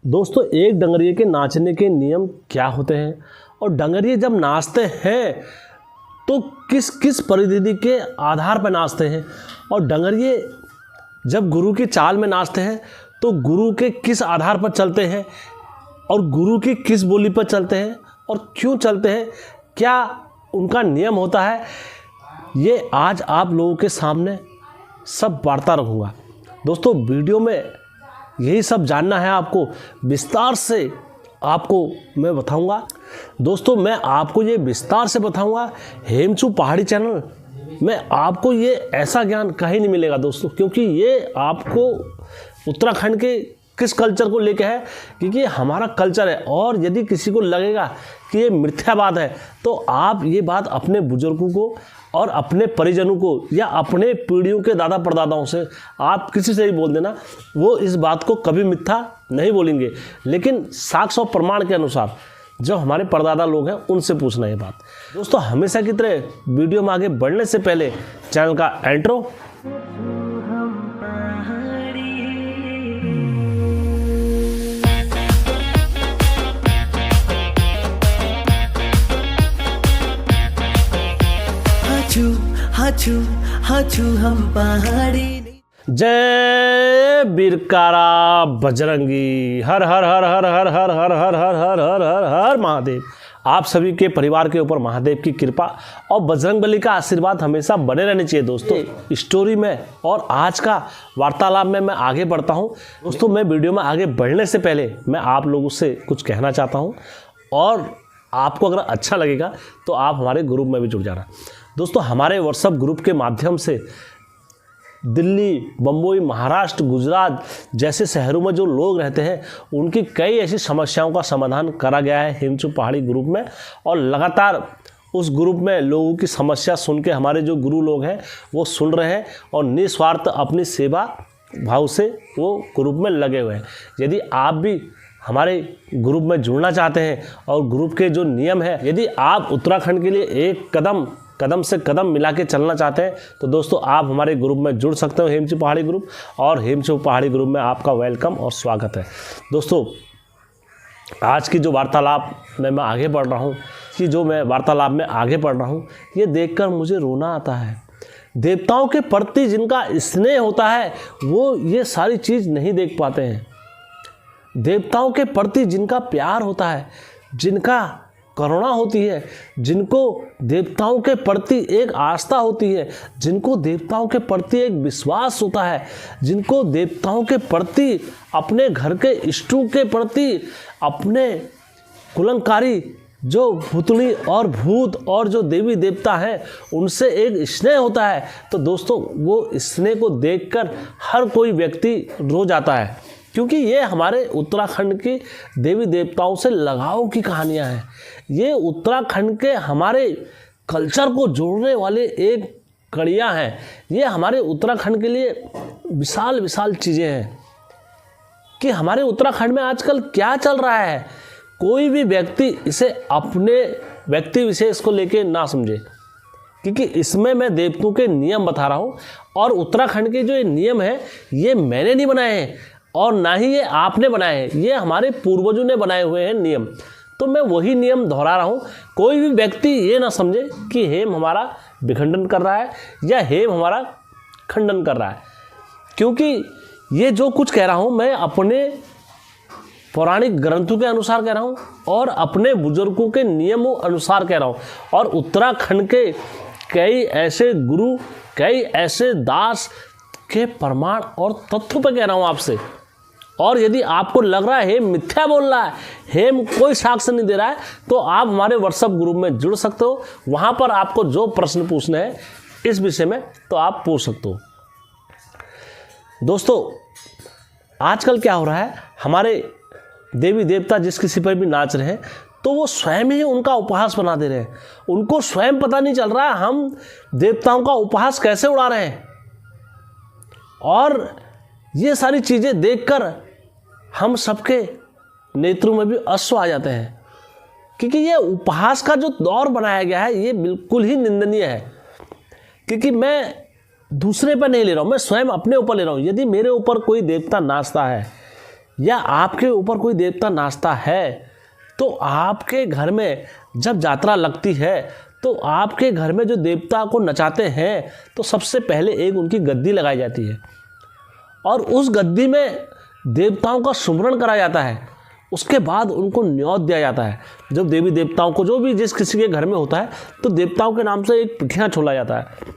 दोस्तों, एक डंगरिये के नाचने के नियम क्या होते हैं और डंगरिये जब नाचते हैं तो किस किस परिस्थिति के आधार पर नाचते हैं और डंगरिये जब गुरु की चाल में नाचते हैं तो गुरु के किस आधार पर चलते हैं और गुरु की किस बोली पर चलते हैं और क्यों चलते हैं, क्या उनका नियम होता है, ये आज आप लोगों के सामने सब वार्ता रखूँगा। दोस्तों, वीडियो में यही सब जानना है, आपको विस्तार से आपको मैं बताऊंगा। दोस्तों, मैं आपको ये विस्तार से बताऊंगा। हेमचू पहाड़ी चैनल में आपको ये ऐसा ज्ञान कहीं नहीं मिलेगा दोस्तों, क्योंकि ये आपको उत्तराखंड के किस कल्चर को लेके है, क्योंकि ये हमारा कल्चर है। और यदि किसी को लगेगा कि ये मिथ्या बात है तो आप ये बात अपने बुजुर्गों को और अपने परिजनों को या अपने पीढ़ियों के दादा परदादाओं से आप किसी से ही बोल देना, वो इस बात को कभी मिथ्या नहीं बोलेंगे। लेकिन साक्ष्य और प्रमाण के अनुसार जो हमारे परदादा लोग हैं उनसे पूछना ये बात। दोस्तों, हमेशा की तरह वीडियो में आगे बढ़ने से पहले चैनल का इंट्रो। हाचू हम पहाड़ी। जय बिरकारा बजरंगी, हर हर हर हर हर हर हर हर हर हर हर हर हर महादेव। आप सभी के परिवार के ऊपर महादेव की कृपा और बजरंगबली का आशीर्वाद हमेशा बने रहने चाहिए। दोस्तों, स्टोरी में और आज का वार्तालाप में मैं आगे बढ़ता हूं। दोस्तों, मैं वीडियो में आगे बढ़ने से पहले मैं आप लोगों से कुछ कहना चाहता हूं और आपको अगर अच्छा लगेगा तो आप हमारे ग्रुप में भी जुड़ जाना। दोस्तों, हमारे व्हाट्सएप ग्रुप के माध्यम से दिल्ली, बम्बई, महाराष्ट्र, गुजरात जैसे शहरों में जो लोग रहते हैं उनकी कई ऐसी समस्याओं का समाधान करा गया है हेमचू पहाड़ी ग्रुप में। और लगातार उस ग्रुप में लोगों की समस्या सुन के हमारे जो गुरु लोग हैं वो सुन रहे हैं और निस्वार्थ अपनी सेवा भाव से वो ग्रुप में लगे हुए हैं। यदि आप भी हमारे ग्रुप में जुड़ना चाहते हैं और ग्रुप के जो नियम है, यदि आप उत्तराखंड के लिए एक कदम से कदम मिला के चलना चाहते हैं तो दोस्तों आप हमारे ग्रुप में जुड़ सकते हो, हेमचू पहाड़ी ग्रुप। और हेमचू पहाड़ी ग्रुप में आपका वेलकम और स्वागत है। दोस्तों, आज की जो वार्तालाप में मैं आगे बढ़ रहा हूँ, ये देखकर मुझे रोना आता है। देवताओं के प्रति जिनका स्नेह होता है वो ये सारी चीज़ नहीं देख पाते हैं। देवताओं के प्रति जिनका प्यार होता है, जिनका करुणा होती है, जिनको देवताओं के प्रति एक आस्था होती है, जिनको देवताओं के प्रति एक विश्वास होता है, जिनको देवताओं के प्रति, अपने घर के इष्टों के प्रति, अपने कुलंकारी जो भूतनी और भूत और जो देवी देवता हैं उनसे एक स्नेह होता है, तो दोस्तों वो स्नेह को देखकर हर कोई व्यक्ति रो जाता है, क्योंकि ये हमारे उत्तराखंड की देवी देवताओं से लगाव की कहानियाँ हैं। ये उत्तराखंड के हमारे कल्चर को जोड़ने वाले एक कड़ियाँ हैं। ये हमारे उत्तराखंड के लिए विशाल विशाल चीज़ें हैं कि हमारे उत्तराखंड में आजकल क्या चल रहा है, कोई भी व्यक्ति इसे अपने व्यक्ति विशेष को लेके ना समझे, क्योंकि इसमें मैं देवताओं के नियम बता रहा हूँ। और उत्तराखंड के जो ये नियम है ये मैंने नहीं बनाए हैं और ना ही ये आपने बनाए हैं, ये हमारे पूर्वजों ने बनाए हुए हैं नियम। तो मैं वही नियम दोहरा रहा हूँ। कोई भी व्यक्ति ये ना समझे कि हेम हमारा विखंडन कर रहा है या हेम हमारा खंडन कर रहा है, क्योंकि ये जो कुछ कह रहा हूँ मैं अपने पौराणिक ग्रंथों के अनुसार कह रहा हूँ और अपने बुजुर्गों के नियमों अनुसार कह रहा हूँ। और उत्तराखंड के कई ऐसे गुरु, कई ऐसे दास के प्रमाण और तथ्यों पर कह रहा हूँ आपसे। और यदि आपको लग रहा है हेम मिथ्या बोल रहा है, हेम कोई साक्ष्य नहीं दे रहा है, तो आप हमारे व्हाट्सएप ग्रुप में जुड़ सकते हो। वहाँ पर आपको जो प्रश्न पूछने हैं इस विषय में तो आप पूछ सकते हो। दोस्तों, आजकल क्या हो रहा है, हमारे देवी देवता जिस किसी पर भी नाच रहे हैं तो वो स्वयं ही उनका उपहास बना दे रहे हैं। उनको स्वयं पता नहीं चल रहा हम देवताओं का उपहास कैसे उड़ा रहे हैं। और ये सारी चीज़ें देखकर हम सबके नेत्रों में भी अश्रु आ जाते हैं, क्योंकि ये उपहास का जो दौर बनाया गया है ये बिल्कुल ही निंदनीय है। क्योंकि मैं दूसरे पर नहीं ले रहा हूँ, मैं स्वयं अपने ऊपर ले रहा हूँ। यदि मेरे ऊपर कोई देवता नाचता है या आपके ऊपर कोई देवता नाचता है, तो आपके घर में जब यात्रा लगती है तो आपके घर में जो देवता को नचाते हैं तो सबसे पहले एक उनकी गद्दी लगाई जाती है और उस गद्दी में देवताओं का सुमरण करा जाता है। उसके बाद उनको न्योत दिया जाता है। जब देवी देवताओं को जो भी जिस किसी के घर में होता है तो देवताओं के नाम से एक पिठिया छोला जाता है।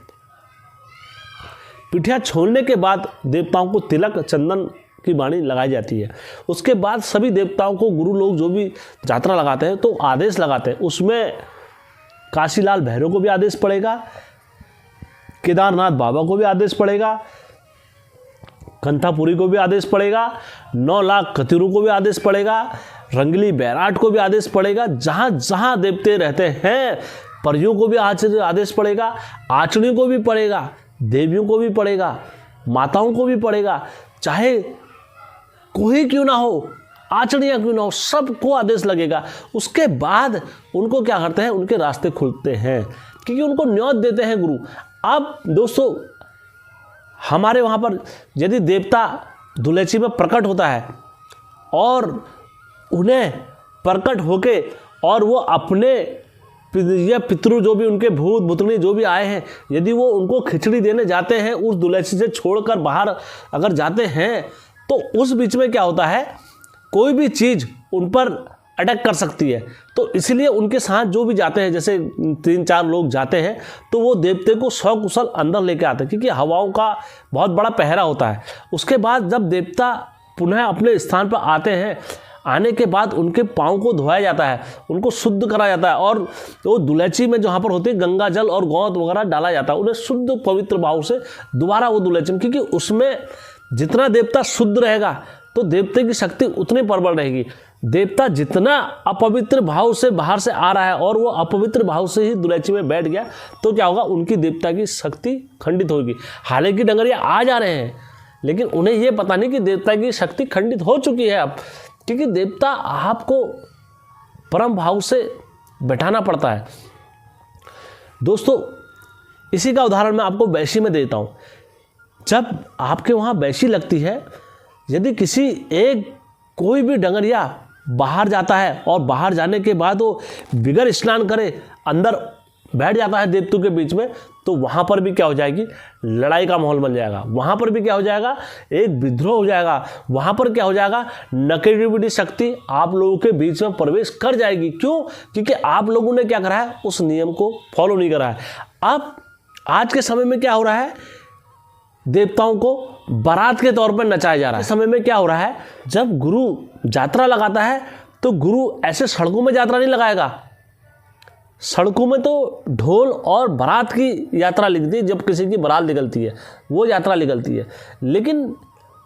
पिठिया छोलने के बाद देवताओं को तिलक चंदन की बाणी लगाई जाती है। उसके बाद सभी देवताओं को गुरु लोग जो भी यात्रा लगाते हैं तो आदेश लगाते हैं। उसमें काशीलाल भैरव को भी आदेश पड़ेगा, केदारनाथ बाबा को भी आदेश पड़ेगा, कंथापुरी को भी आदेश पड़ेगा, 9 लाख कतिरू को भी आदेश पड़ेगा, रंगली बैराट को भी आदेश पड़ेगा। जहाँ जहाँ देवते रहते हैं परियों को भी आदेश पड़ेगा, आचड़ियों को भी पड़ेगा, देवियों को भी पड़ेगा, माताओं को भी पड़ेगा, चाहे कोई क्यों ना हो, आचड़ियाँ क्यों ना हो, सबको आदेश लगेगा। उसके बाद उनको क्या करते हैं, उनके रास्ते खुलते हैं क्योंकि उनको न्योत देते हैं गुरु। अब दोस्तों हमारे वहाँ पर यदि देवता दुलेची में प्रकट होता है और उन्हें प्रकट होके और वो अपने या पितृ जो भी उनके भूत भूतनी जो भी आए हैं, यदि वो उनको खिचड़ी देने जाते हैं, उस दुलेची से छोड़कर बाहर अगर जाते हैं तो उस बीच में क्या होता है, कोई भी चीज़ उन पर अटैक कर सकती है। तो इसलिए उनके साथ जो भी जाते हैं, जैसे 3-4 लोग जाते हैं तो वो देवते को सकुशल अंदर लेके आते हैं क्योंकि हवाओं का बहुत बड़ा पहरा होता है। उसके बाद जब देवता पुनः अपने स्थान पर आते हैं, आने के बाद उनके पाँव को धोया जाता है, उनको शुद्ध करा जाता है और वो दुलेची में जहाँ पर होती है गंगा जल और गौत वगैरह डाला जाता है, उन्हें शुद्ध पवित्र भाव से दोबारा वो दुलेची में, क्योंकि उसमें जितना देवता शुद्ध रहेगा तो देवते की शक्ति उतनी प्रबल रहेगी। देवता जितना अपवित्र भाव से बाहर से आ रहा है और वो अपवित्र भाव से ही दुलेची में बैठ गया तो क्या होगा, उनकी देवता की शक्ति खंडित होगी। हालांकि डंगरिया आ जा रहे हैं लेकिन उन्हें ये पता नहीं कि देवता की शक्ति खंडित हो चुकी है अब, क्योंकि देवता आपको परम भाव से बैठाना पड़ता है। दोस्तों इसी का उदाहरण मैं आपको वैशी में देता हूँ। जब आपके वहाँ वैशी लगती है, यदि किसी एक कोई भी डंगरिया बाहर जाता है और बाहर जाने के बाद वो बिगर स्नान करे अंदर बैठ जाता है देवतों के बीच में, तो वहाँ पर भी क्या हो जाएगी, लड़ाई का माहौल बन जाएगा। वहाँ पर भी क्या हो जाएगा, एक विद्रोह हो जाएगा। वहाँ पर क्या हो जाएगा, नेगेटिविटी शक्ति आप लोगों के बीच में प्रवेश कर जाएगी। क्यों? क्योंकि आप लोगों ने क्या करा है, उस नियम को फॉलो नहीं करा है। अब आज के समय में क्या हो रहा है, देवताओं को बारात के तौर पर नचाया जा रहा है। इस समय में क्या हो रहा है, जब गुरु यात्रा लगाता है तो गुरु ऐसे सड़कों में यात्रा नहीं लगाएगा। सड़कों में तो ढोल और बारात की यात्रा निकलती है, जब किसी की बारात निकलती है वो यात्रा निकलती है। लेकिन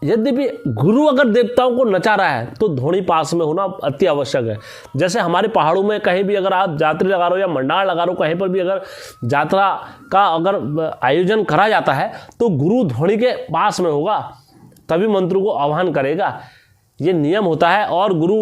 यद्यपि गुरु अगर देवताओं को नचा रहा है तो धोनी पास में होना अति आवश्यक है। जैसे हमारे पहाड़ों में कहीं भी अगर आप यात्री लगा रहे हो या मंडार लगा रहे हो, कहीं पर भी अगर यात्रा का अगर आयोजन करा जाता है तो गुरु धोनी के पास में होगा, तभी मंत्रों को आह्वान करेगा। ये नियम होता है। और गुरु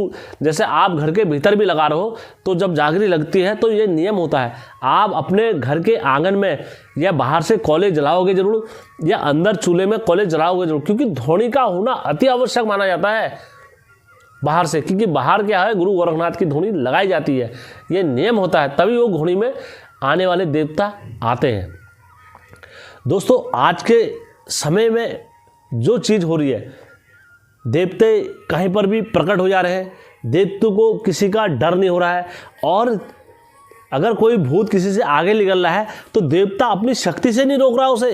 जैसे आप घर के भीतर भी लगा रहे हो तो जब जागरी लगती है तो ये नियम होता है, आप अपने घर के आंगन में या बाहर से कॉलेज जलाओगे जरूर या अंदर चूल्हे में कॉलेज जलाओगे जरूर, क्योंकि धोनी का होना अति आवश्यक माना जाता है बाहर से। क्योंकि बाहर क्या है, गुरु गोरखनाथ की धोनी लगाई जाती है, ये नियम होता है, तभी वो घोड़ी में आने वाले देवता आते हैं। दोस्तों आज के समय में जो चीज़ हो रही है, देवते कहीं पर भी प्रकट हो जा रहे हैं, देवतों को किसी का डर नहीं हो रहा है। और अगर कोई भूत किसी से आगे निकल रहा है तो देवता अपनी शक्ति से नहीं रोक रहा उसे,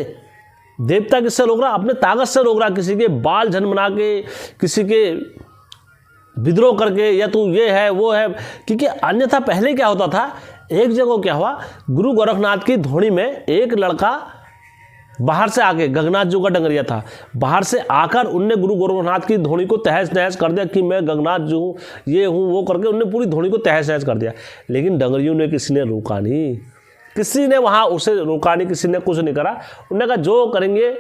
देवता किससे रोक रहा, अपने ताकत से रोक रहा, किसी के बाल झन बना के, किसी के विद्रोह करके, या तू ये है वो है। क्योंकि अन्यथा पहले क्या होता था, एक जगह क्या हुआ, गुरु गोरखनाथ की धोनी में एक लड़का बाहर से आके, गगनाथ जो का डंगरिया था, बाहर से आकर उनने गुरु गोरखनाथ की धोनी को तहस नहस कर दिया कि मैं गगनाथ जो हूँ, ये हूँ, वो करके उनने पूरी धोनी को तहस नहस कर दिया। लेकिन डंगरियों ने किसी ने रोका नहीं, किसी ने वहाँ उसे रोका नहीं, किसी ने कुछ नहीं करा। उन्होंने कहा जो करेंगे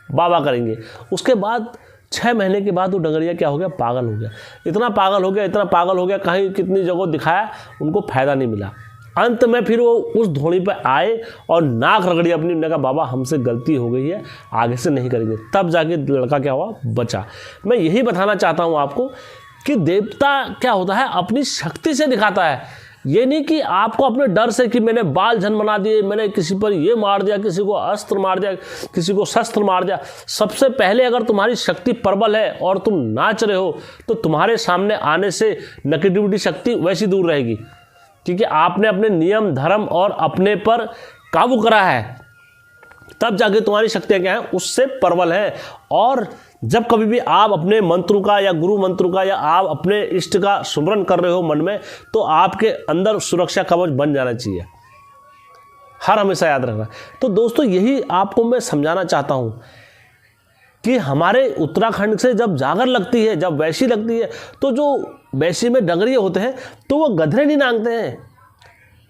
बाबा करेंगे। उसके बाद 6 महीने के बाद वो डंगरिया क्या हो गया, पागल हो गया। इतना पागल हो गया, इतना पागल हो गया, कहीं कितनी जगह दिखाया, उनको फ़ायदा नहीं मिला। अंत में फिर वो उस धोनी पर आए और नाक रगड़ी अपनी, उन्होंने कहा बाबा हमसे गलती हो गई है, आगे से नहीं करेंगे। तब जाके लड़का क्या हुआ, बचा। मैं यही बताना चाहता हूँ आपको कि देवता क्या होता है, अपनी शक्ति से दिखाता है। ये नहीं कि आपको अपने डर से कि मैंने बाल झन बना दिए, मैंने किसी पर ये मार दिया, किसी को अस्त्र मार दिया, किसी को शस्त्र मार दिया। सबसे पहले अगर तुम्हारी शक्ति प्रबल है और तुम नाच रहे हो तो तुम्हारे सामने आने से नेगेटिविटी शक्ति वैसी दूर रहेगी, क्योंकि आपने अपने नियम धर्म और अपने पर काबू करा है। तब जाके तुम्हारी शक्तियाँ क्या हैं, उससे प्रबल है। और जब कभी भी आप अपने मंत्रों का या गुरु मंत्रों का या आप अपने इष्ट का सुमरन कर रहे हो मन में, तो आपके अंदर सुरक्षा कवच बन जाना चाहिए, हर हमेशा याद रखना। तो दोस्तों यही आपको मैं समझाना चाहता हूँ कि हमारे उत्तराखंड से जब जागर लगती है, जब वैशी लगती है, तो जो वैशी में डंगरिये होते हैं तो वो गधरे नहीं नांगते हैं।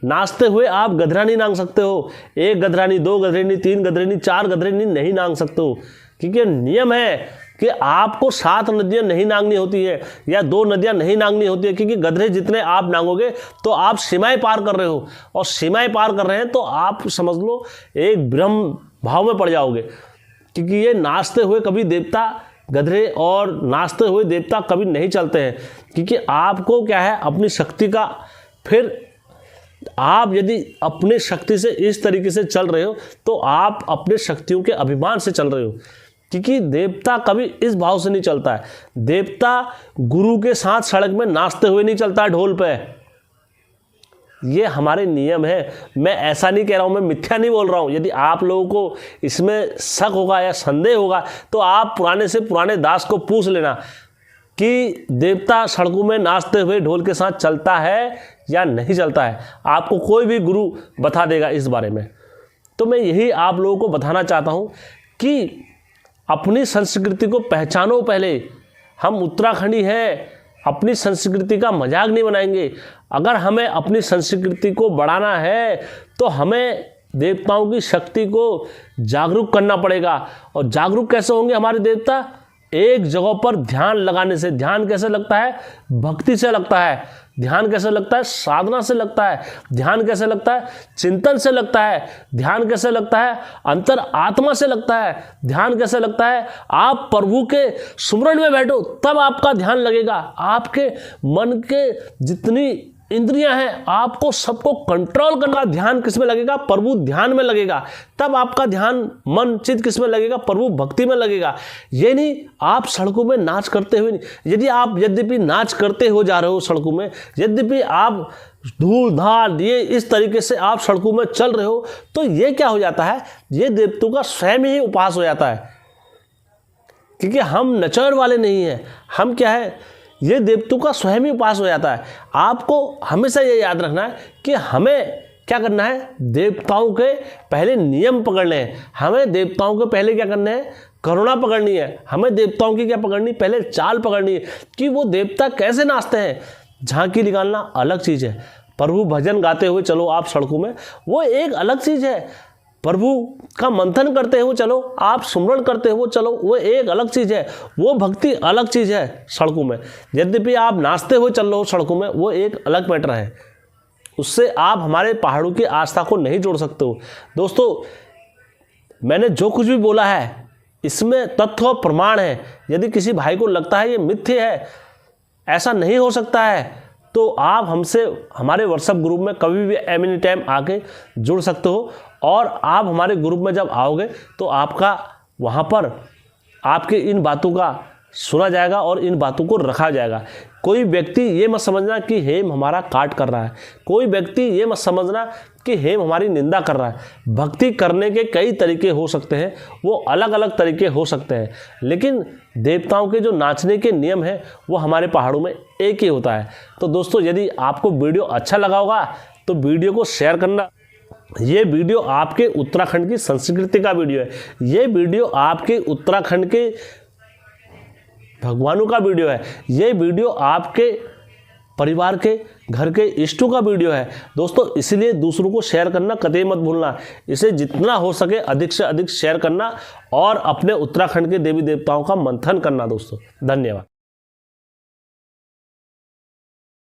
नाचते हुए आप गधरा नहीं नांग सकते हो, 1 गधरा नहीं, 2 गधरे नहीं, 3 गधरे नहीं, 4 गधरे नहीं नांग सकते हो, क्योंकि नियम है कि आपको 7 नदियाँ नहीं नांगनी होती है या 2 नदियाँ नहीं नांगनी होती है, क्योंकि गधरे जितने आप नांगोगे तो आप सीमाएं पार कर रहे हो, और सीमाएं पार कर रहे हैं तो आप समझ लो एक ब्रह्म भाव में पड़ जाओगे। क्योंकि ये नाचते हुए कभी देवता गधरे और नाचते हुए देवता कभी नहीं चलते हैं, क्योंकि आपको क्या है अपनी शक्ति का, फिर आप यदि अपने शक्ति से इस तरीके से चल रहे हो तो आप अपने शक्तियों के अभिमान से चल रहे हो, क्योंकि देवता कभी इस भाव से नहीं चलता है। देवता गुरु के साथ सड़क में नाचते हुए नहीं चलता है ढोल पे। ये हमारे नियम है। मैं ऐसा नहीं कह रहा हूँ, मैं मिथ्या नहीं बोल रहा हूँ। यदि आप लोगों को इसमें शक होगा या संदेह होगा तो आप पुराने से पुराने दास को पूछ लेना कि देवता सड़कों में नाचते हुए ढोल के साथ चलता है या नहीं चलता है। आपको कोई भी गुरु बता देगा इस बारे में। तो मैं यही आप लोगों को बताना चाहता हूँ कि अपनी संस्कृति को पहचानो। पहले हम उत्तराखंडी हैं, अपनी संस्कृति का मजाक नहीं बनाएंगे। अगर हमें अपनी संस्कृति को बढ़ाना है तो हमें देवताओं की शक्ति को जागरूक करना पड़ेगा। और जागरूक कैसे होंगे हमारे देवता? एक जगह पर ध्यान लगाने से। ध्यान कैसे लगता है? भक्ति से लगता है। ध्यान कैसे लगता है? साधना से लगता है। ध्यान कैसे लगता है? चिंतन से लगता है। ध्यान कैसे लगता है? अंतर आत्मा से लगता है। ध्यान कैसे लगता है? आप प्रभु के सुमरन में बैठो तब आपका ध्यान लगेगा। आपके मन के जितनी इंद्रियां हैं आपको सबको कंट्रोल करना। ध्यान किस में लगेगा? प्रभु ध्यान में लगेगा। तब आपका ध्यान मन चित्त किस में लगेगा? प्रभु भक्ति में लगेगा। ये नहीं आप सड़कों में नाच करते हुए नहीं। यदि आप यद्यपि नाच करते हो जा रहे हो सड़कों में, यद्यपि आप धूल धाल ये इस तरीके से आप सड़कों में चल रहे हो, तो ये क्या हो जाता है? ये देवताओं का स्वयं ही उपास हो जाता है। क्योंकि हम नचर वाले नहीं हैं। हम क्या है? ये देवताओं का स्वयं ही उपास हो जाता है। आपको हमेशा ये याद रखना है कि हमें क्या करना है? देवताओं के पहले नियम पकड़ने हैं। हमें देवताओं के पहले क्या करना है? करुणा पकड़नी है। हमें देवताओं की क्या पकड़नी? पहले चाल पकड़नी है कि वो देवता कैसे नाचते हैं। झांकी निकालना अलग चीज़ है। प्रभु भजन गाते हुए चलो आप सड़कों में, वो एक अलग चीज़ है। प्रभु का मंथन करते हुए चलो, आप सुमरण करते हुए चलो, वो एक अलग चीज़ है। वो भक्ति अलग चीज़ है सड़कों में। यद्यपि आप नाचते हुए चल रहे हो सड़कों में, वो एक अलग मैटर है। उससे आप हमारे पहाड़ों की आस्था को नहीं जोड़ सकते हो। दोस्तों, मैंने जो कुछ भी बोला है इसमें तथ्य और प्रमाण है। यदि किसी भाई को लगता है ये मिथ्य है, ऐसा नहीं हो सकता है, तो आप हमसे हमारे व्हाट्सएप ग्रुप में कभी भी एनी टाइम आके जुड़ सकते हो। और आप हमारे ग्रुप में जब आओगे तो आपका वहाँ पर आपके इन बातों का सुना जाएगा और इन बातों को रखा जाएगा। कोई व्यक्ति ये मत समझना कि हेम हमारा काट कर रहा है। कोई व्यक्ति ये मत समझना कि हेम हमारी निंदा कर रहा है। भक्ति करने के कई तरीके हो सकते हैं, वो अलग अलग तरीके हो सकते हैं, लेकिन देवताओं के जो नाचने के नियम हैं वो हमारे पहाड़ों में एक ही होता है। तो दोस्तों, यदि आपको वीडियो अच्छा लगा होगा तो वीडियो को शेयर करना। ये वीडियो आपके उत्तराखंड की संस्कृति का वीडियो है। ये वीडियो आपके उत्तराखंड के भगवानों का वीडियो है। ये वीडियो आपके परिवार के घर के इष्टों का वीडियो है दोस्तों। इसलिए दूसरों को शेयर करना कतई मत भूलना। इसे जितना हो सके अधिक से अधिक शेयर करना और अपने उत्तराखंड के देवी देवताओं का मंथन करना दोस्तों। धन्यवाद।